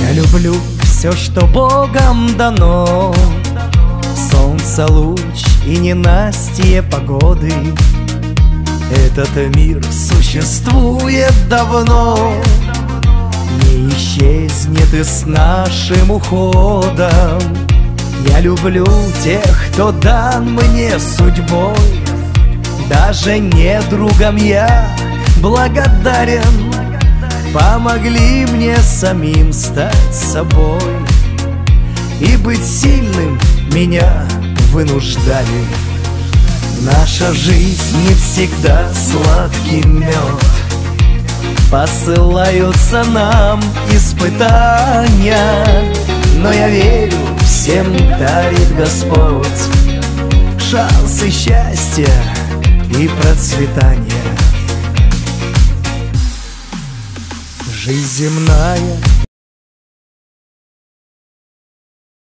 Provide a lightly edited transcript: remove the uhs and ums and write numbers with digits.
Я люблю все, что Богом дано: солнце, луч и ненастье погоды. Этот мир существует давно, не исчезнет и с нашим уходом. Я люблю тех, кто дан мне судьбой, даже недругам я благодарен. Помогли мне самим стать собой, и быть сильным меня вынуждали. Наша жизнь не всегда сладкий мед, посылаются нам испытания. Но я верю, всем дарит Господь шансы счастья и процветания. Жизнь земная